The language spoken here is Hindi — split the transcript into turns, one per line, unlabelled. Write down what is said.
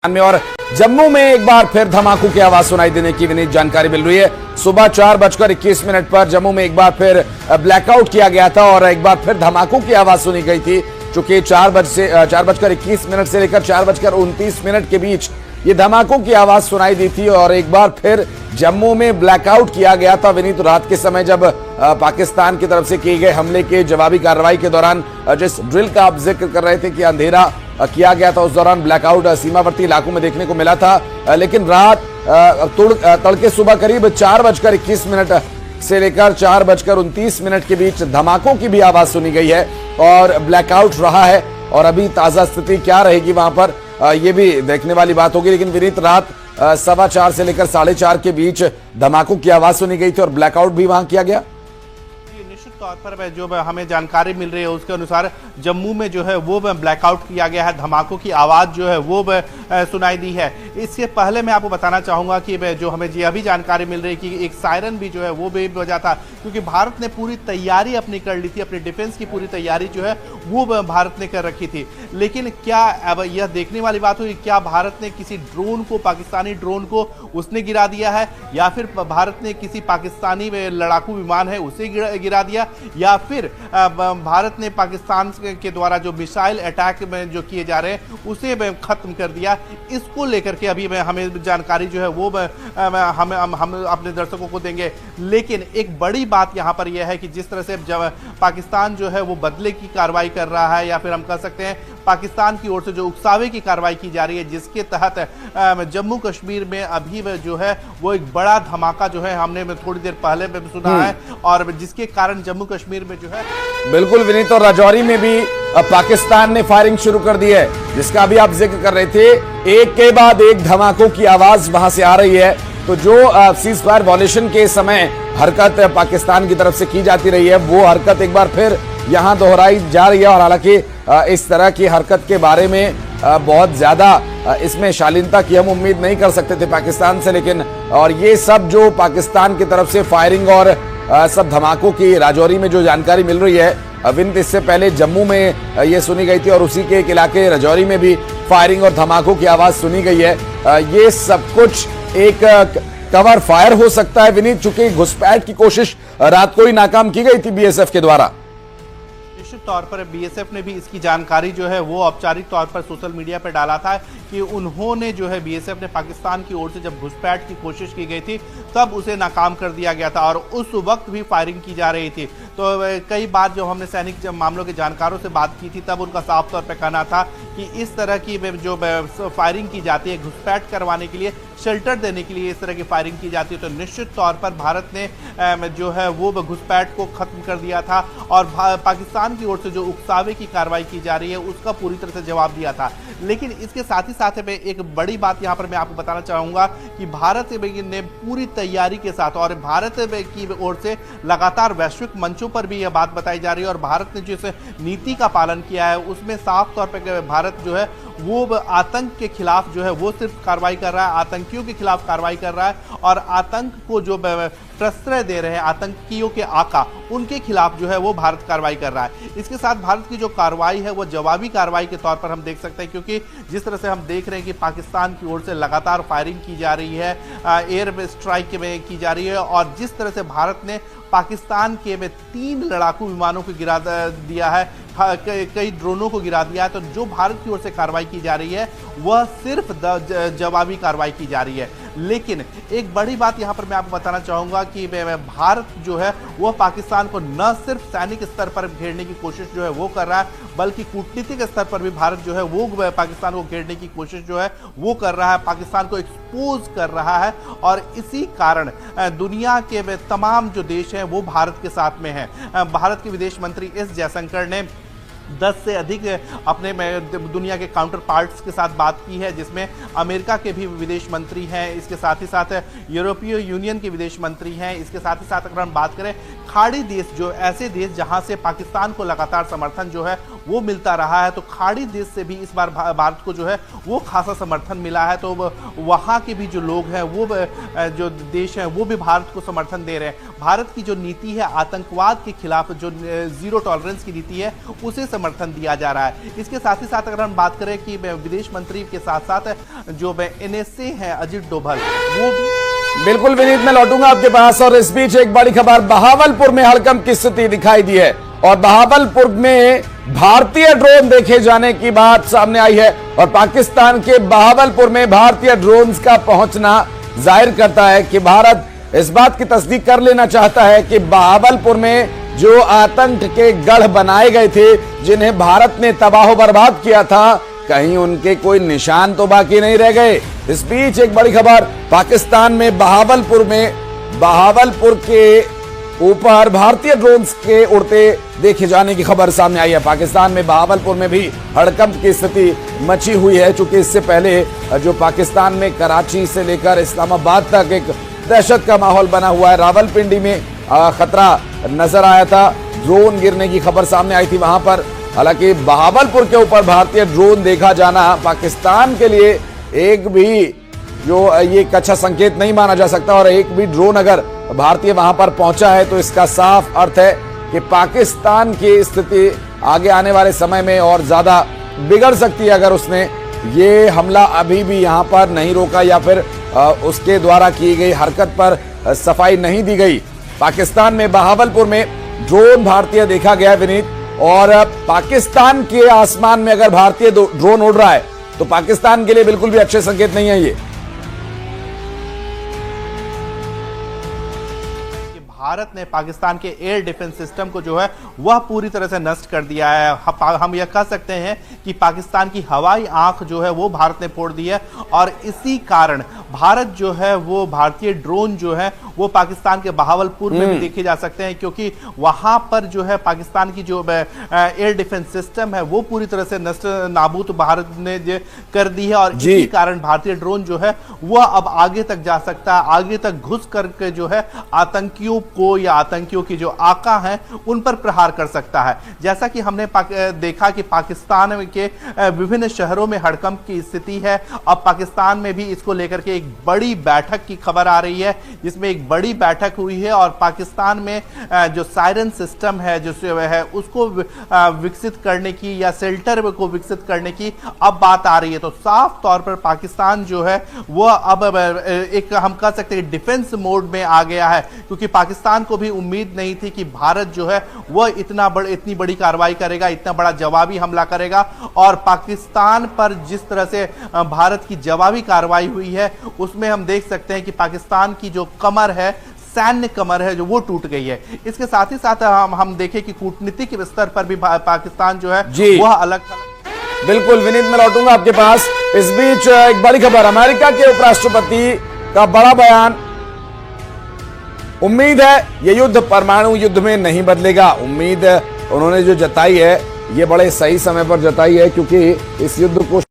में। और जम्मू में एक बार फिर धमाकों की आवाज सुनाई देने की विनीत जानकारी मिल रही है। सुबह 4:21 पर जम्मू में एक बार फिर ब्लैकआउट किया गया था और एक बार फिर धमाकों की आवाज सुनी गई थी। चूंकि 4:21 से लेकर 4:29 के बीच ये धमाकों की आवाज सुनाई दी थी और एक बार फिर जम्मू में ब्लैकआउट किया गया था। विनीत, रात के समय जब पाकिस्तान की तरफ से किए गए हमले के जवाबी कार्रवाई के दौरान जिस ड्रिल का आप जिक्र कर रहे थे कि अंधेरा किया गया था, उस दौरान ब्लैकआउट सीमावर्ती इलाकों में देखने को मिला था। लेकिन रात तड़के सुबह करीब 4:21 से लेकर 4:29 के बीच धमाकों की भी आवाज सुनी गई है और ब्लैकआउट रहा है। और अभी ताजा स्थिति क्या रहेगी वहां पर ये भी देखने वाली बात होगी। लेकिन विनीत, रात 4:15 से लेकर 4:30 के बीच धमाकों की आवाज सुनी गई थी और ब्लैकआउट भी वहां किया गया।
निश्चित तौर पर जो हमें जानकारी मिल रही है उसके अनुसार जम्मू में जो है वो ब्लैकआउट किया गया है, धमाकों की आवाज़ जो है वो सुनाई दी है। इससे पहले मैं आपको बताना चाहूँगा कि जो हमें यह भी जानकारी मिल रही है कि एक सायरन भी जो है वो भी बजा था, क्योंकि भारत ने पूरी तैयारी अपनी कर ली थी, अपनी डिफेंस की पूरी तैयारी जो है वो भारत ने कर रखी थी। लेकिन क्या अब यह देखने वाली बात हुई, क्या भारत ने किसी ड्रोन को, पाकिस्तानी ड्रोन को उसने गिरा दिया है, या फिर भारत ने किसी पाकिस्तानी लड़ाकू विमान है उसे गिरा दिया, या फिर भारत ने पाकिस्तान के द्वारा जो मिसाइल अटैक में जो किए जा रहे हैं उसे खत्म कर दिया। इसको लेकर के अभी हमें जानकारी जो है वो हम अपने दर्शकों को देंगे। लेकिन एक बड़ी बात यहां पर यह है कि जिस तरह से जब पाकिस्तान जो है वो बदले की कार्रवाई कर रहा है, या फिर हम कह सकते हैं पाकिस्तान की ओर से जो उकसावे की कार्रवाई की जा रही है, जिसके तहत जम्मू कश्मीर में अभी जो है वो एक बड़ा धमाका जो है हमने थोड़ी देर पहले सुना है, और जिसके कारण जम्मू कश्मीर में जो है
बिल्कुल विनीत, और राजौरी में भी पाकिस्तान ने फायरिंग शुरू कर दी है, जिसका अभी आप जिक्र कर रहे थे। एक के बाद एक धमाकों की आवाज वहां से आ रही है। तो जो सीज फायर वॉल्यूशन के समय हरकत पाकिस्तान की तरफ से की जाती रही है, वो हरकत एक बार फिर यहां दोहराई जा रही है। और हालांकि इस तरह की हरकत के बारे में बहुत ज्यादा इसमें शालीनता की हम उम्मीद नहीं कर सकते थे पाकिस्तान से, लेकिन और ये सब जो पाकिस्तान की तरफ से फायरिंग और सब धमाकों की राजौरी में जो जानकारी मिल रही है विनीत, इससे पहले जम्मू में ये सुनी गई थी और उसी के एक इलाके राजौरी में भी फायरिंग और धमाकों की आवाज सुनी गई है। ये सब कुछ एक कवर फायर हो सकता है विनीत, चूंकि घुसपैठ की कोशिश रात को ही नाकाम की गई थी बीएसएफ के द्वारा।
निश्चित तौर पर बीएसएफ ने भी इसकी जानकारी जो है वो औपचारिक तौर पर सोशल मीडिया पर डाला था कि उन्होंने जो है बीएसएफ ने पाकिस्तान की ओर से जब घुसपैठ की कोशिश की गई थी तब उसे नाकाम कर दिया गया था और उस वक्त भी फायरिंग की जा रही थी। तो कई बार जो हमने सैनिक मामलों के जानकारों से बात की थी तब उनका साफ तौर पर कहना था कि इस तरह की जो फायरिंग की जाती है घुसपैठ करवाने के लिए, शेल्टर देने के लिए इस तरह की फायरिंग की जाती है, तो निश्चित तौर पर भारत ने जो है वो घुसपैठ को खत्म कर दिया था और पाकिस्तान की ओर से जो उकसावे की कार्रवाई की जा रही है उसका पूरी तरह से जवाब दिया था। लेकिन इसके साथ ही साथ में एक बड़ी बात यहां पर मैं आपको बताना चाहूंगा कि भारत ने पूरी तैयारी के साथ और भारत की ओर से लगातार वैश्विक मंचों पर भी यह बात बताई जा रही है और भारत ने जिस नीति का पालन किया है उसमें साफ तौर पर भारत जो है वो आतंक के खिलाफ जो है वो सिर्फ कार्रवाई कर रहा है, आतंकियों के खिलाफ कार्रवाई कर रहा है और आतंक को जो प्रश्रय दे रहे हैं आतंकियों के आका, उनके खिलाफ जो है वो भारत कार्रवाई कर रहा है। इसके साथ भारत की जो कार्रवाई है वो जवाबी कार्रवाई के तौर पर हम देख सकते हैं, क्योंकि जिस तरह से हम देख रहे हैं कि पाकिस्तान की ओर से लगातार फायरिंग की जा रही है, एयर स्ट्राइक में की जा रही है, और जिस तरह से भारत ने पाकिस्तान के में 3 लड़ाकू विमानों को गिरा दिया है, कई ड्रोनों को गिरा दिया है, तो जो भारत की ओर से कार्रवाई की जा रही है वह सिर्फ जवाबी कार्रवाई की जा रही है। लेकिन एक बड़ी बात यहां पर मैं आपको बताना चाहूंगा कि भारत जो है वह पाकिस्तान को न सिर्फ सैनिक स्तर पर घेरने की कोशिश जो है वो कर रहा है, बल्कि कूटनीतिक स्तर पर भी भारत जो है वो पाकिस्तान को घेरने की कोशिश जो है वो कर रहा है, पाकिस्तान को एक्सपोज कर रहा है। और इसी कारण दुनिया के तमाम जो देश हैं वो भारत के साथ में हैं। भारत के विदेश मंत्री एस जयशंकर ने 10 से अधिक अपने दुनिया के काउंटर पार्ट्स के साथ बात की है, जिसमें अमेरिका के भी विदेश मंत्री हैं, इसके साथ ही साथ यूरोपीय यूनियन के विदेश मंत्री हैं। इसके साथ ही साथ अगर हम बात करें खाड़ी देश, जो ऐसे देश जहां से पाकिस्तान को लगातार समर्थन जो है वो मिलता रहा है, तो खाड़ी देश से भी इस बार भारत को जो है वो खासा समर्थन मिला है। तो वहाँ के भी जो लोग हैं वो जो देश हैं वो भी भारत को समर्थन दे रहे हैं। भारत की जो नीति है आतंकवाद के खिलाफ, जो जीरो टॉलरेंस की नीति है, उसे समर्थन दिया जा रहा है। इसके साथ ही साथ अगर हम बात करें कि विदेश मंत्री के साथ साथ जो NSA है अजित डोभाल, वो भी
बिल्कुल विनीत, मैं लौटूंगा आपके पास। और इस बीच एक बड़ी खबर बहावलपुर में हड़कंप की स्थिति दिखाई दी है और बहावलपुर में भारतीय ड्रोन देखे जाने की बात सामने आई है और पाकिस्तान के बहावलपुर में भारतीय ड्रोन्स का पहुंचना जाहिर करता है कि भारत इस बात की तस्दीक कर लेना चाहता है कि बहावलपुर में जो आतंक के गढ़ बनाए गए थे, जिन्हें भारत ने तबाह बर्बाद किया था, कहीं उनके कोई निशान तो बाकी नहीं रह गए। इस बीच एक बड़ी खबर पाकिस्तान में बहावलपुर के ऊपर भारतीय ड्रोन्स के उड़ते देखे जाने की खबर सामने आई है। पाकिस्तान में बहावलपुर में भी हड़कंप की स्थिति मची हुई है, चूंकि इससे पहले जो पाकिस्तान में कराची से लेकर इस्लामाबाद तक एक दहशत का माहौल बना हुआ है। रावलपिंडी में खतरा नजर आया था, ड्रोन गिरने की खबर सामने आई थी वहां पर। हालांकि बहावलपुर के ऊपर भारतीय ड्रोन देखा जाना पाकिस्तान के लिए एक भी ये एक अच्छा संकेत नहीं माना जा सकता और एक भी ड्रोन अगर भारतीय वहां पर पहुंचा है तो इसका साफ अर्थ है कि पाकिस्तान की स्थिति आगे आने वाले समय में और ज्यादा बिगड़ सकती है अगर उसने ये हमला अभी भी यहां पर नहीं रोका या फिर उसके द्वारा की गई हरकत पर सफाई नहीं दी गई। पाकिस्तान में बहावलपुर में ड्रोन भारतीय देखा गया विनीत, और पाकिस्तान के आसमान में अगर भारतीय ड्रोन उड़ रहा है तो पाकिस्तान के लिए बिल्कुल भी अच्छे संकेत नहीं है ये।
भारत ने पाकिस्तान के एयर डिफेंस सिस्टम को जो है वह पूरी तरह से नष्ट कर दिया है। हम यह कह सकते हैं कि पाकिस्तान की हवाई आंख जो है वो भारत ने फोड़ दी है और इसी कारण भारत जो है वो भारतीय ड्रोन जो है वो पाकिस्तान के बहावलपुर में भी देखे जा सकते हैं, क्योंकि वहां पर जो है पाकिस्तान की जो एयर डिफेंस सिस्टम है वो पूरी तरह से नष्ट नाबूद भारत ने कर दी है और इसी कारण भारतीय ड्रोन जो है वह अब आगे तक जा सकता है, आगे तक घुस करके जो है आतंकियों को या आतंकियों की जो आका है उन पर प्रहार कर सकता है। जैसा कि हमने देखा कि पाकिस्तान के विभिन्न शहरों में हड़कंप की स्थिति है। अब पाकिस्तान में भी इसको लेकर के एक बड़ी बैठक की खबर आ रही है, जिसमें एक बड़ी बैठक हुई है और पाकिस्तान में जो सायरन सिस्टम है जो है उसको विकसित करने की या शेल्टर को विकसित करने की अब बात आ रही है। तो साफ तौर पर पाकिस्तान जो है वह अब एक हम कह सकते हैं डिफेंस मोड में आ गया है, क्योंकि पाकिस्तान को भी उम्मीद नहीं थी कि भारत जो है वह इतनी बड़ी कार्रवाई करेगा, इतना बड़ा जवाबी हमला करेगा। और पाकिस्तान पर जिस तरह से भारत की जवाबी कार्रवाई हुई है उसमें हम देख सकते हैं कि पाकिस्तान की जो कमर है, सैन्य कमर है, जो वो टूट गई है। इसके साथ ही साथ हम देखें कि कूटनीतिक स्तर पर भी पाकिस्तान जो है वह अलग
बिल्कुल विनीत, मैं लौटूंगा आपके पास। इस बीच एक बड़ी खबर, अमेरिका के उपराष्ट्रपति का बड़ा बयान। उम्मीद है ये युद्ध परमाणु युद्ध में नहीं बदलेगा। उम्मीद उन्होंने जो जताई है ये बड़े सही समय पर जताई है, क्योंकि इस युद्ध को